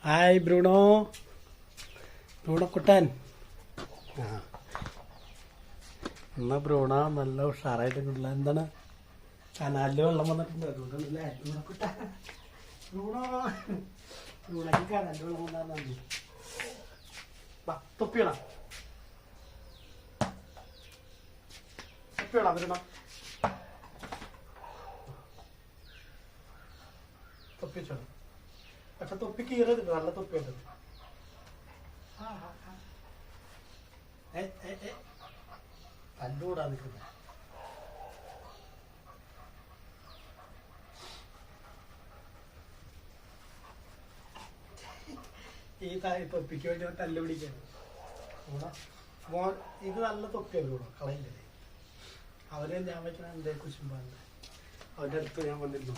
Hi Bruno, Bruno കുട്ടൻ. ആ എന്നാ ബ്രൂണ നല്ല ഉഷാറായിട്ടുണ്ടല്ല. എന്താണ് കനാലിൽ വെള്ളം വന്നിട്ടുണ്ട്, അതുകൊണ്ടല്ലേ ബ്രൂണോ കുട്ട. ബ്രൂണോ, ബ്രൂണയ്ക്ക് കനാലിൽ വെള്ളം വന്നാൽ തൊപ്പിയണ തൊപ്പിയണ ബ്രൂണ, തൊപ്പിച്ചോ. പക്ഷെ തൊപ്പി കീറരുത്, നല്ല തൊപ്പിയുണ്ട്. തല്ലൂടാ നിൽക്കുന്നത്. ഈ തൊപ്പിക്ക് വേണ്ടി തല്ല് പിടിക്കാണ്. മോൻ ഇത് നല്ല തൊപ്പിയല്ലോ കളയില്ലേ. അവര് ഞാൻ വയ്ക്കണ എന്തേ കുശുമ്പാണ്. അവരുടെ അടുത്ത് ഞാൻ വന്നിരുന്നു.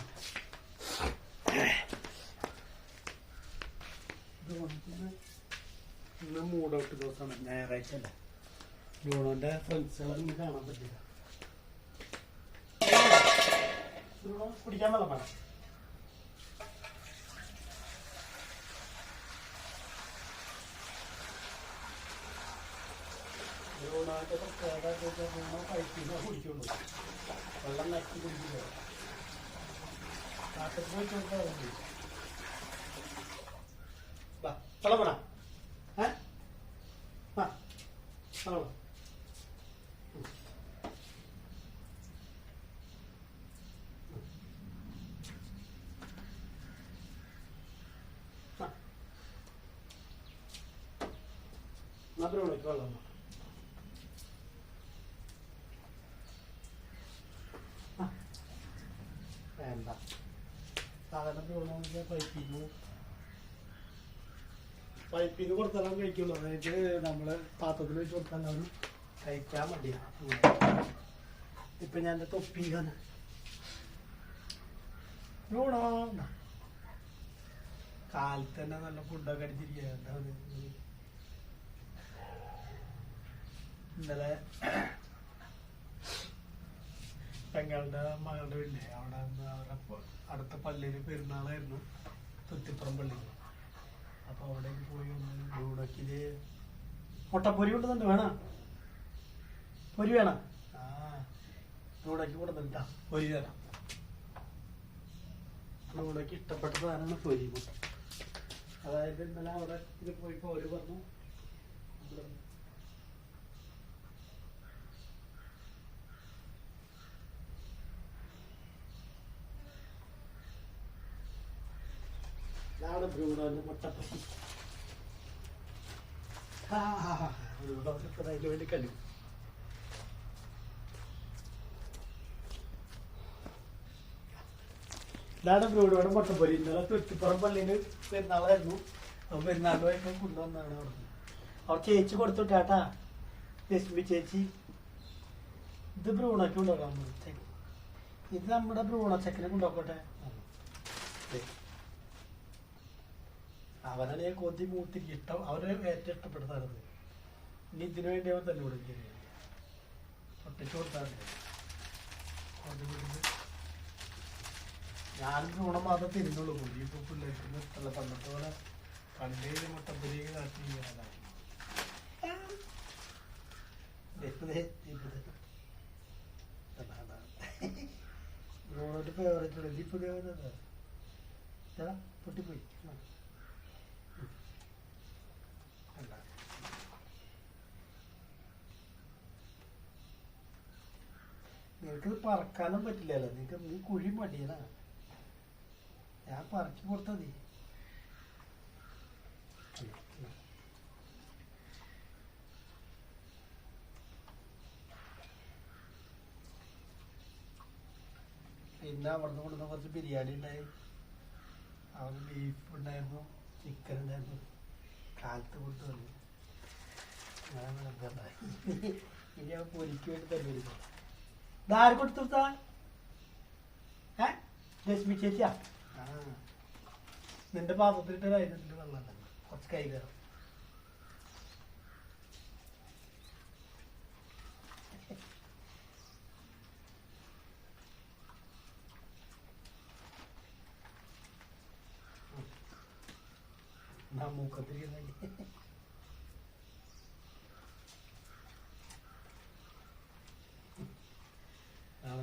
ഇന്ന് മൂടൗട്ട് ദിവസമാണ്, ഞായറാഴ്ച അല്ല. ബ്രൂണോന്റെ ഫ്രണ്ട്സുകളൊന്നും കാണാൻ പറ്റില്ല. ബ്രൂണോ കുടിക്കാൻ വെള്ളം വേണം. ബ്രൂണോന്റെ പ്രത്യേകത ബ്രൂണോ പൈപ്പിന്ന് കുടിക്കുള്ളൂ, വെള്ളം നക്കി കുടിക്കില്ല. കാട്ടിൽ പോയി കൊടുത്താൽ വെള്ളം വേണം. വെള്ളം ബ്രൂണോയ്ക്ക് വെള്ളം വേണ്ട. സാധാരണ ബ്രൂണോ പൈപ്പിന്ന് കൊടുത്താലും കഴിക്കുള്ളൂ. അതായത് നമ്മള് പാത്രത്തിൽ വെച്ച് കൊടുത്താൽ അവന് കഴിക്കാൻ മടിയാണ്. ഇപ്പൊ ഞാൻ എൻ്റെ തൊപ്പിക്കാണ് ബ്രൂണോ. കാലത്ത് തന്നെ നല്ല ഫുഡൊക്കെ അടിച്ചിരിക്കുക. എന്താണ് ഇന്നലെ പെങ്ങളുടെ മകളുടെ വീട്ടിലെ അവിടെ അവരുടെ അടുത്ത പള്ളിയിൽ പെരുന്നാളായിരുന്നു, തുത്തിപ്പുറം പള്ളിയിൽ. അപ്പൊ അവിടേക്ക് പോയി ഒന്ന് ബ്രൂണോക്കില് മുട്ടപ്പൊരി കൊണ്ടുവന്നിട്ട് വേണം. പൊരി വേണം. ആ ബ്രൂണോക്ക് കൊണ്ടുവന്നിട്ടാ പൊരി തരാം. ബ്രൂണോക്ക് ഇഷ്ടപ്പെട്ട സാധനമാണ് പൊരി മുട്ട. അതായത് ഇന്നലെ അവിടെ ഇത് പോയിപ്പോ അവര് പറഞ്ഞു ഇതാണ് ബ്രൂണോന്റെ മുട്ടപ്പൊരി. അതിന് വേണ്ടി കളി. ഇതാണ് ബ്രൂണോയുടെ മുട്ടപ്പൊരി. ഇന്നലെ തുറ്റിപ്പുറം പള്ളിയിൽ പെരുന്നാളായിരുന്നു. അപ്പൊ പെരുന്നാളിന് പോയപ്പോ കൊണ്ടുവന്നാണ് അവിടെ. അവർ ചേച്ചി കൊടുത്തുട്ടാട്ടാ, രശ്മി ചേച്ചി. ഇത് ബ്രൂണോക്ക് കൊണ്ടുപോകാൻ പോയി. ഇത് നമ്മുടെ ബ്രൂണോ ചെക്കനെ കൊണ്ടുപോക്കോട്ടെ. അവനാണ് ഞാൻ കൊതി മൂത്തിരി ഇഷ്ടം. അവരെ ഏറ്റവും ഇഷ്ടപ്പെട്ട സാധനം. ഇനി ഇതിനു വേണ്ടി അവൻ തന്നെ കൊടുക്കുക, ഒട്ടിച്ചു കൊടുത്താൽ ഞാൻ ഗുണം മാത്രം തിരിഞ്ഞുള്ളൂ. കൂടി ഇപ്പൊ പിള്ളേർക്ക് ഇഷ്ടമല്ല. പണ്ടത്തെ പോലെ പണ്ടേ മുട്ടപ്പൊരി കാട്ടി ഗുണോട്ട് ഫേവറേറ്റ് ഇതിപ്പോ പൊട്ടിപ്പോയി. നിനക്കത് പറക്കാനും പറ്റില്ലല്ലോ. നീ കുഴി മടിയനാ. ഞാൻ പറക്കി കൊടുത്താ മതി. പിന്നെ അവിടുന്ന് കൊണ്ടുവന്ന കുറച്ച് ബിരിയാണി ഉണ്ടായി, അവിടെ ബീഫ് ഉണ്ടായിരുന്നു, ചിക്കൻ ഉണ്ടായിരുന്നു. കാലത്ത് കൊടുത്തു തന്നു. ഇനി അവൻ പൊരിക്ക് വേണ്ടി തരുമായിരിക്കും. ഇതാര് കൊടുത്താ? രശ്മി ചേച്ചിയാ? ആ നിന്റെ പാത്രത്തിലിട്ട് കഴിഞ്ഞിട്ട് വെള്ളം ഉണ്ടെങ്കിൽ കുറച്ച് കൈ കയറും. മൂക്കത്തിരി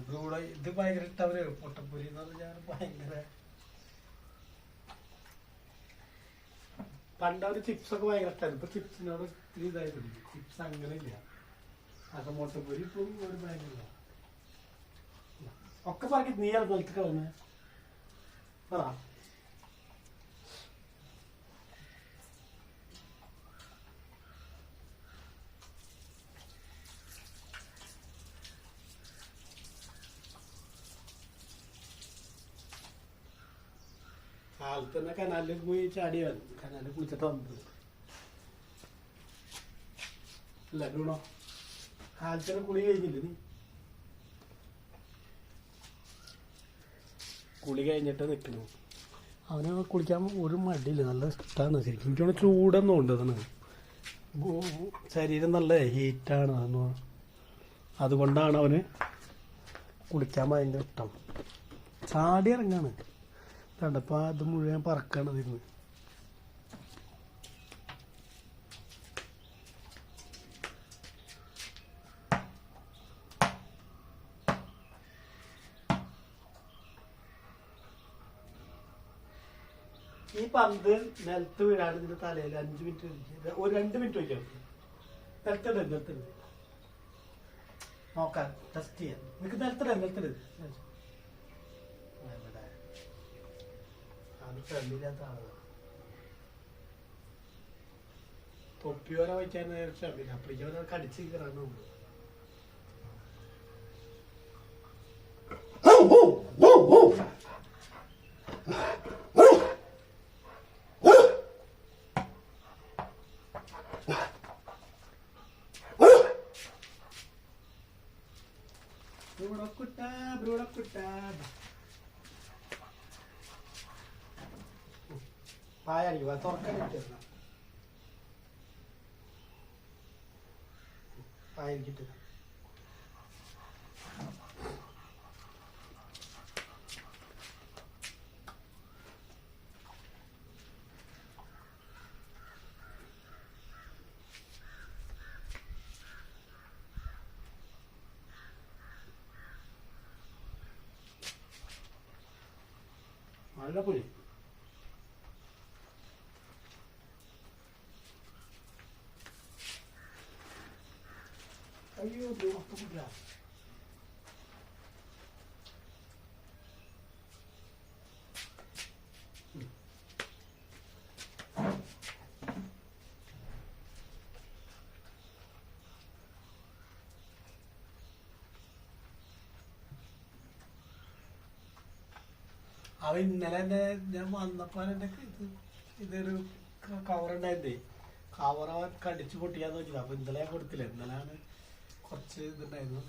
ബ്രൂടെ ഇത് ഭയങ്കര ഇട്ടവര് പൊട്ടപ്പൊരി എന്ന് പറഞ്ഞാൽ ഭയങ്കര പണ്ടവര് ചിപ്സ് ഒക്കെ ഭയങ്കര ഇഷ്ടമായിരുന്നു. ഇപ്പൊ ചിപ്സിനോട് ഇത്തിരി ഇതായി പിടിക്കും. ചിപ്സ് അങ്ങനെ ഇല്ല. അപ്പൊ മുട്ടപ്പൊരി ഇപ്പം ഒരു ഭയങ്കര ഒക്കെ പറക്കി നീയാണ് നിലത്ത് കളഞ്ഞ പറ. കാലത്ത് തന്നെ കനാലിൽ പോയി ചാടി വന്നു. കനാലിൽ കുളിച്ചിട്ട് വന്നത് അല്ല ഗുണോ. കാലത്തിന് കുളി കഴിഞ്ഞില്ല നീ? കുളി കഴിഞ്ഞിട്ട് നിൽക്കുന്നു. അവന് കുളിക്കാൻ ഒരു മടിയില്ല. നല്ല ഇഷ്ടമാണ് ശരിക്കും. എനിക്ക് ചൂടൊന്നും ഉണ്ട്. അതാണ് ശരീരം നല്ല ഹീറ്റാണ്. അതുകൊണ്ടാണ് അവന് കുളിക്കാൻ ഭയങ്കര ഇഷ്ടം. ചാടി ഇറങ്ങാണ്. കണ്ടപ്പോൾ അത് മുഴുവൻ പറക്കാണ് അതിരുന്ന്. ഈ പന്ത് നിലത്ത് വീഴാണ് ഇതിന്റെ തലയിൽ 5 മിനിറ്റ് ഒരു 2 മിനിറ്റ് വയ്ക്കാം. നിലത്തിടരുത് നോക്കാൻ ടെസ്റ്റ് ചെയ്യാൻ. നിനക്ക് നിലത്തിടരുത്. അത് ക്ഷമില്ലാത്ത ആളാണ്. തൊപ്പിയോരെ വയ്ക്കാൻ ക്ഷമില്ല. അപ്പോഴേക്കും കടിച്ച് കയറാനുണ്ട്. പായാടിക്കുക തുറക്കാൻ കിട്ടുന്ന പായിരിക്കിട്ട് നല്ല പൊരി. അയ്യോ നോക്കില്ല. അവ ഇന്നലെ തന്നെ ഞാൻ വന്നപ്പോ എൻ്റെ ഇതൊരു കവറുണ്ടായിരുന്നേ. കവർ അവൻ കടിച്ചു പൊട്ടിയാന്ന് വെച്ചില്ല. അപ്പൊ ഇന്നലെ ഞാൻ കൊടുത്തില്ല. ഇന്നലെയാണ് കുറച്ച് ഇതുണ്ടായിരുന്നു.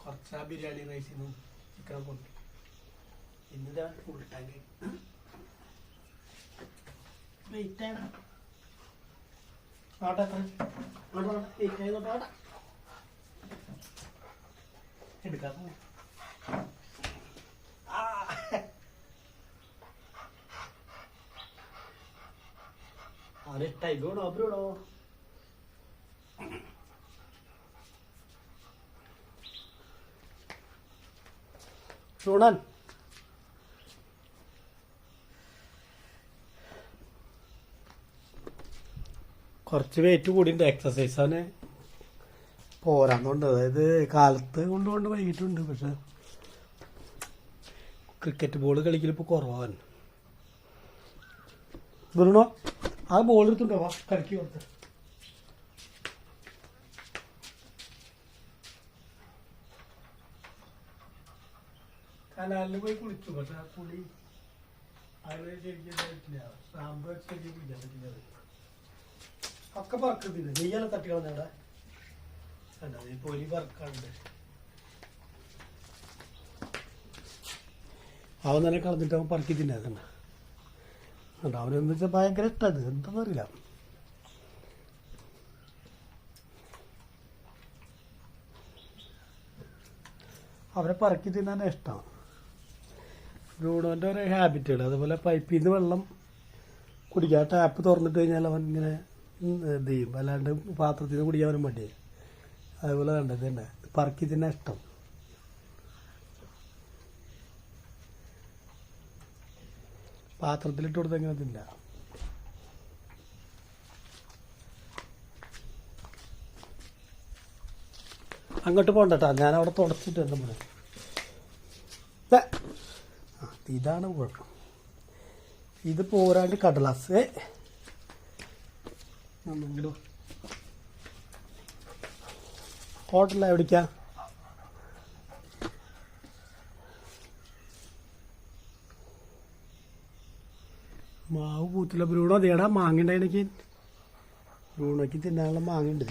കുറച്ച് ആ ബിരിയാണി റൈസിനും ചിക്കൻ പൊട്ടി. ഇന്നിതാ ഫുൾ ടാങ്ക് വെയിറ്റാണ്. ആട്ടെ വെയിറ്റ് ആയി തൊട്ടാ എടുക്കാത്ത ഇഷ്ടായി. ബ്രൂണോ ബ്രൂണൻ കുറച്ച് വെയിറ്റ് കൂടിയുണ്ട്. എക്സസൈസാണ് പോരാന്നുണ്ട്. അതായത് കാലത്ത് കൊണ്ടുകൊണ്ട് വൈകിട്ടുണ്ട്. പക്ഷെ ക്രിക്കറ്റ് ബോൾ കളിക്കൽ ഇപ്പോൾ കുറവാണ്. ബ്രൂണോ ആ ബോൾ എടുത്തുണ്ടോ? വാ കളിക്ക് കൊടുത്ത്. കനാലിൽ പോയി കുളിച്ചു. പക്ഷെ ആ കുളി അതിന് ശരിക്കും പറ്റില്ല. സാമ്പ് ശരിക്കും കുളിക്കാൻ പറ്റില്ല. ഒക്കെ പറക്കത്തില്ല. നെയ്യെല്ലാം തട്ടിക്കളഞ്ഞവിടെ കണ്ടോ? ഈ പൊരി പറക്കാണ്ട് അവൻ തന്നെ കളഞ്ഞിട്ട് അവൻ പറക്കി തിന്നാക്കണ്ട. അവനെന്ന് വെച്ചാൽ ഭയങ്കര ഇഷ്ടത്. എന്താണെന്ന് അറിയില്ല. അവരെ പറക്കി തിന്നാൻ ഇഷ്ടമാണ്. ബ്രൂണോൻ്റെ ഓരോ ഹാബിറ്റുകൾ. അതുപോലെ പൈപ്പിൽ നിന്ന് വെള്ളം കുടിക്കുക. ടാപ്പ് തുറന്നിട്ട് കഴിഞ്ഞാൽ അവൻ ഇങ്ങനെ ഇത് ചെയ്യും, അല്ലാണ്ട് പാത്രത്തിൽ നിന്ന് കുടിക്കാൻ അവനും മടിയായി. അതുപോലെ കണ്ടത് തന്നെ പറക്കി തന്നെ ഇഷ്ടം. പാത്രത്തിലിട്ട് കൊടുത്ത് എങ്ങനെ തിന്ന. അങ്ങോട്ട് പോകണ്ടട്ടാ, ഞാൻ അവിടെ തുടച്ചിട്ട് നമ്മൾ ഇതാണ് കുഴപ്പം. ഇത് പോരാണ്ട് കടലാസ് നമ്മളിടും. ഹോട്ടലിൽ എവിടേക്കാ? മാവ് പൂത്തില്ല. ബ്രൂണോ തേടാ മാങ്ങ ഉണ്ടായിടയ്ക്ക്. ബ്രൂണോക്ക് തിന്നാനുള്ള മാങ്ങ ഉണ്ട്.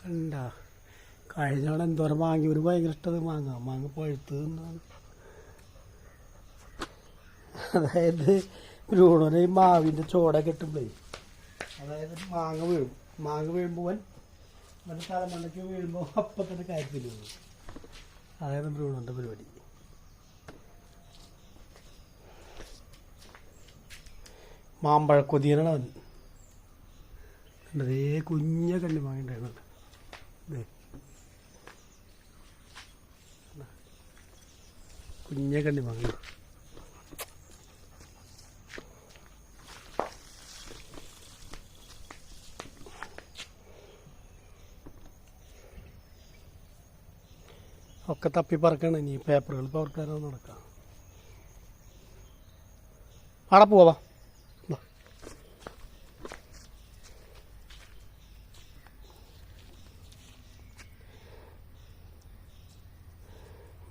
കണ്ട കഴിഞ്ഞവിടെ എന്തോരം മാങ്ങി. ഒരു ഭയങ്കര ഇഷ്ടത് മാങ്ങ പഴുത്ത് തിന്നാണ്. അതായത് ബ്രൂണോനെ ഈ മാവിൻ്റെ ചോട കെട്ടുമ്പോഴേ, അതായത് മാങ്ങ വീഴുമ്പോൾ മറ്റേ തലമണ്ടയ്ക്ക് വീഴുമ്പോൾ അപ്പം തന്നെ കാര്യത്തിൽ വീഴും. അതായത് ബ്രൂണോൻ്റെ പരിപാടി. മാമ്പഴക്കൊതിയനാണ് അവൻ. അതേ കുഞ്ഞ കണ്ണി മാങ്ങ ഉണ്ടായിരുന്നുണ്ട്. കുഞ്ഞ കണ്ണി മാങ്ങ. ഒക്കെ തപ്പി പറക്കണം. ഇനി പേപ്പറുകൾ പവർക്കാനോ നടക്കാം. അവിടെ പോവാ.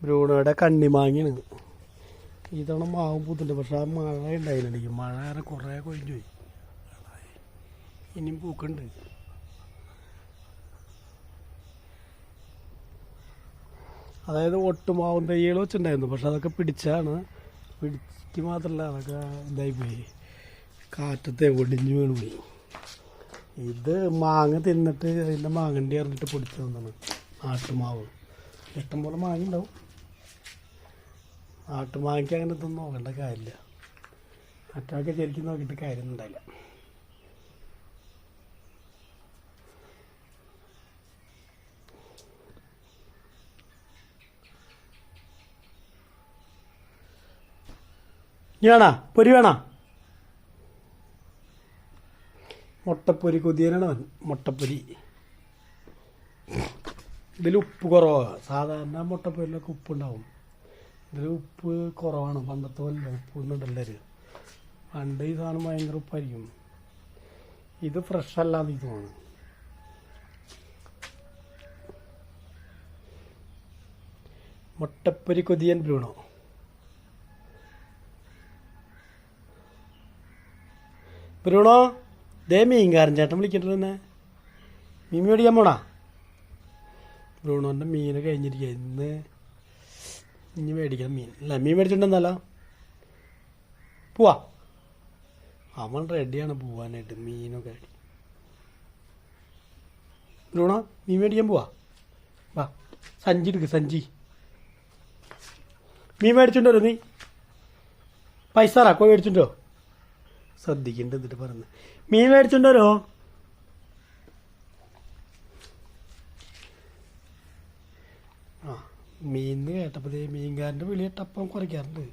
ബ്രൂണോയുടെ കണ്ണിമാങ്ങയാണ്. ഇതവണ മാവും പൂത്തുണ്ട്. പക്ഷെ ആ മഴ ഉണ്ടായില്ലെങ്കിൽ മഴ കാരണം കുറേ കൊഴിഞ്ഞു പോയി. ഇനിയും പൂക്കുണ്ട്. അതായത് ഒട്ടുമാവും തയ്യൽ വെച്ചിട്ടുണ്ടായിരുന്നു. പക്ഷെ അതൊക്കെ പിടിച്ചാണ്. പിടിക്ക് മാത്രമല്ല, അതൊക്കെ ഇതായി പോയി. കാറ്റത്തെ ഒടിഞ്ഞു വീണ് പോയി. ഇത് മാങ്ങ തിന്നിട്ട് അതിൻ്റെ മാങ്ങണ്ടി അറിഞ്ഞിട്ട് പൊടിച്ചു തന്നാണ് ആട്ടുമാവ്. ഇഷ്ടംപോലെ മാങ്ങ ഉണ്ടാവും. ആട്ടുമാങ്ങയ്ക്ക് അങ്ങനെ ഇതൊന്നും നോക്കേണ്ട കാര്യമില്ല. മറ്റൊക്കെ ശരിക്കും നോക്കിയിട്ട് കാര്യമൊന്നും ഉണ്ടായില്ല. വേണ പൊരി വേണ? മുട്ടപ്പൊരി കൊതിയനാണ് അവൻ. മുട്ടപ്പൊരി. ഇതിൽ ഉപ്പ് കുറവാണ്. സാധാരണ മുട്ടപ്പൊരിലൊക്കെ ഉപ്പുണ്ടാവും. ഇതിൽ ഉപ്പ് കുറവാണ്. പണ്ടത്തെ പോലെ ഉപ്പൊന്നും ഇടല്ലര്. പണ്ട് ഈ സാധനം ഭയങ്കര ഉപ്പായിരിക്കും. ഇത് ഫ്രഷ് അല്ലാതെ ഇതുമാണ്. മുട്ടപ്പൊരി കൊതിയൻ ബ്രൂണോ. ബ്രൂണോ ദേ മീൻകാരൻ ചേട്ടൻ വിളിക്കട്ടെ തന്നെ. മീൻ മേടിക്കാൻ പോണാ? ബ്രൂണോൻ്റെ മീൻ കഴിഞ്ഞിരിക്കുക. ഇനി മേടിക്കണം മീൻ. അല്ല മീൻ മേടിച്ചിട്ടുണ്ടെന്നല്ലോ. പോവാ. അവൻ റെഡിയാണ് പോവാനായിട്ട്. മീനൊക്കെ ബ്രൂണോ മീൻ മേടിക്കാൻ പോവാ. വാ സഞ്ചി എടുക്ക്. സഞ്ചി മീൻ മേടിച്ചിട്ടുണ്ടോ? നീ പൈസ കോഴി മേടിച്ചിട്ടുണ്ടോ? ശ്രദ്ധിക്കണ്ട എന്നിട്ട് പറഞ്ഞു. മീൻ മേടിച്ചിട്ടുണ്ടോ? ആ മീൻ കേട്ടപ്പോൾ മീൻകാരൻ്റെ വിളി കേട്ടപ്പം കുറയ്ക്കാറുണ്ട്.